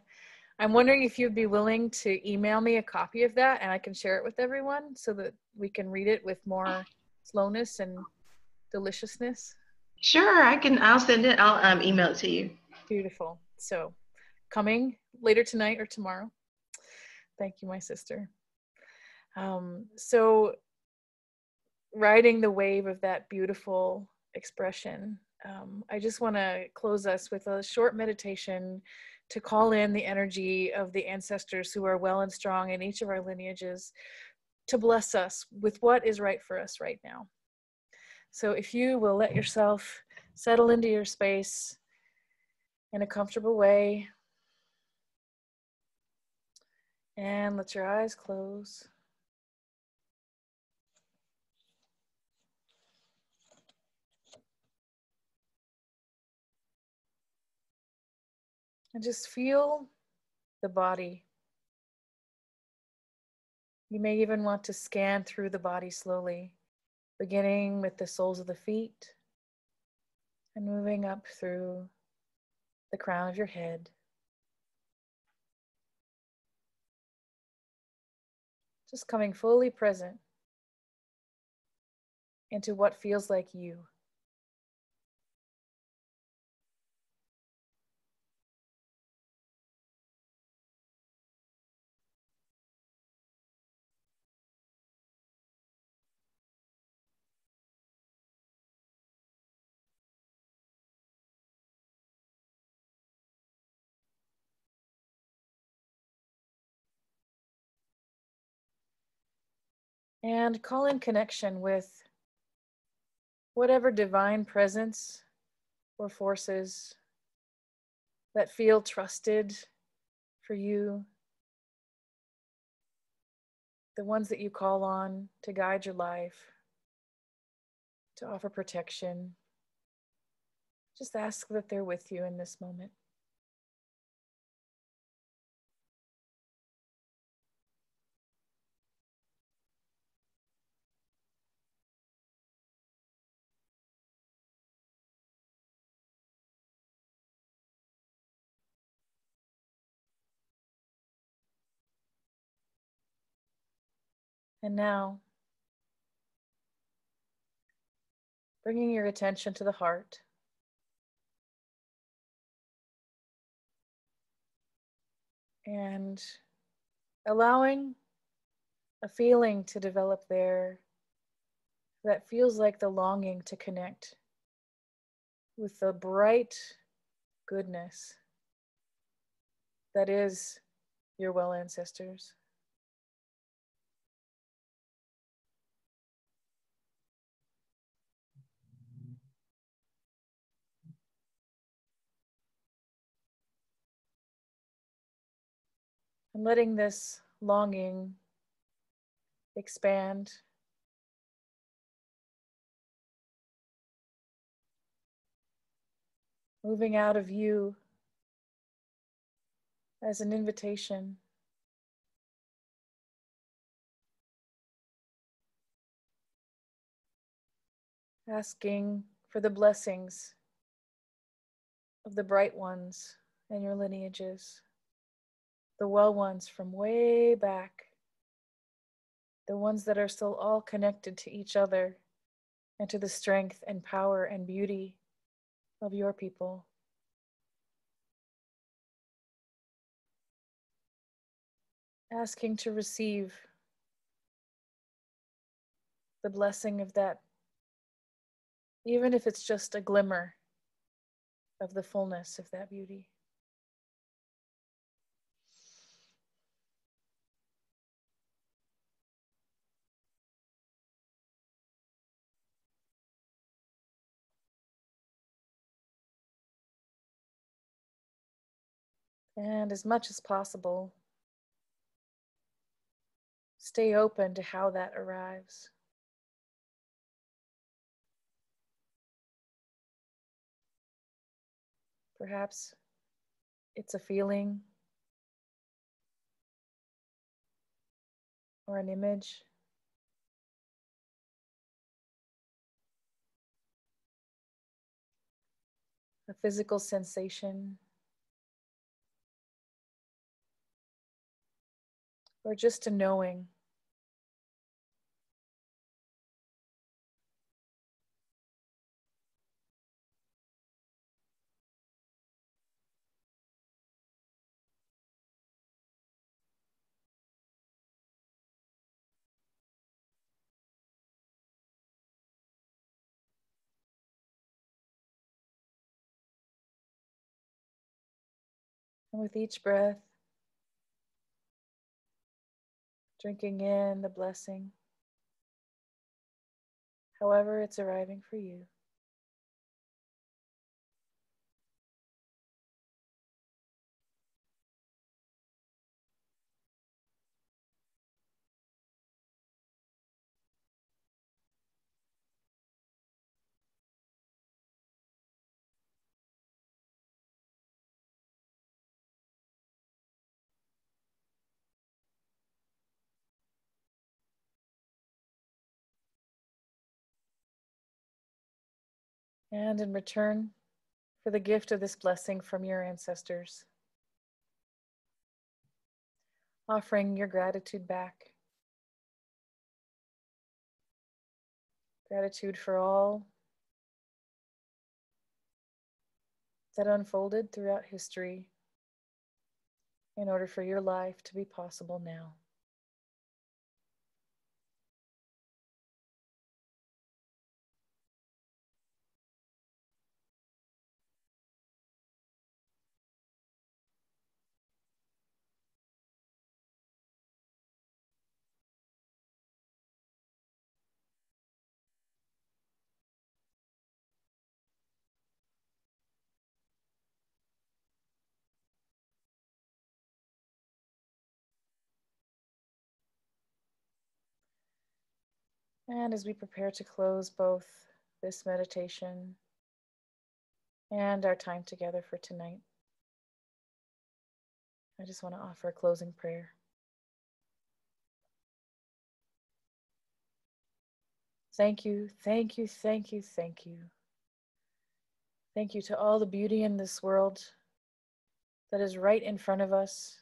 I'm wondering if you'd be willing to email me a copy of that and I can share it with everyone so that we can read it with more slowness and deliciousness. Sure, I'll send it. I'll email it to you. Beautiful. So coming later tonight or tomorrow. Thank you, my sister. So riding the wave of that beautiful expression, I just want to close us with a short meditation to call in the energy of the ancestors who are well and strong in each of our lineages to bless us with what is right for us right now. So if you will let yourself settle into your space in a comfortable way and let your eyes close. And just feel the body. You may even want to scan through the body slowly, beginning with the soles of the feet and moving up through the crown of your head. Just coming fully present into what feels like you. And call in connection with whatever divine presence or forces that feel trusted for you, the ones that you call on to guide your life, to offer protection. Just ask that they're with you in this moment. And now, bringing your attention to the heart. And allowing a feeling to develop there that feels like the longing to connect with the bright goodness that is your well ancestors. And letting this longing expand, moving out of you as an invitation, asking for the blessings of the bright ones in your lineages, the well ones from way back, the ones that are still all connected to each other and to the strength and power and beauty of your people. Asking to receive the blessing of that, even if it's just a glimmer of the fullness of that beauty. And as much as possible, stay open to how that arrives. Perhaps it's a feeling or an image. A physical sensation, or just a knowing. And with each breath, drinking in the blessing, however it's arriving for you. And in return for the gift of this blessing from your ancestors, offering your gratitude back. Gratitude for all that unfolded throughout history in order for your life to be possible now. And as we prepare to close both this meditation and our time together for tonight, I just want to offer a closing prayer. Thank you, thank you, thank you, thank you. Thank you to all the beauty in this world that is right in front of us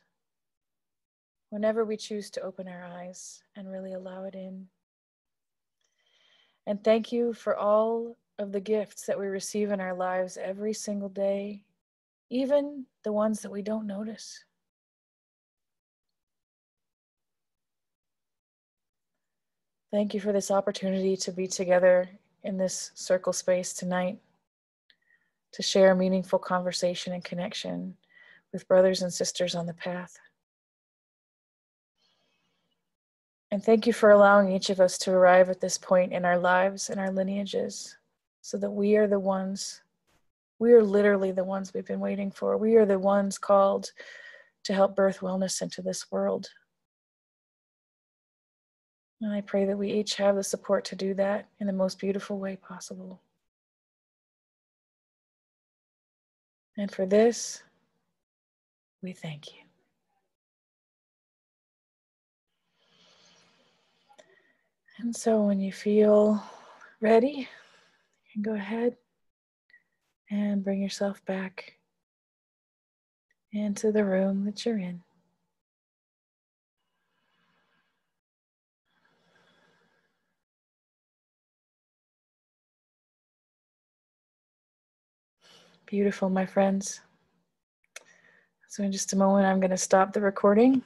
whenever we choose to open our eyes and really allow it in. And thank you for all of the gifts that we receive in our lives every single day, even the ones that we don't notice. Thank you for this opportunity to be together in this circle space tonight, to share meaningful conversation and connection with brothers and sisters on the path. And thank you for allowing each of us to arrive at this point in our lives and our lineages, so that we are literally the ones we've been waiting for. We are the ones called to help birth wellness into this world. And I pray that we each have the support to do that in the most beautiful way possible. And for this, we thank you. And so when you feel ready, you can go ahead and bring yourself back into the room that you're in. Beautiful, my friends. So in just a moment, I'm going to stop the recording.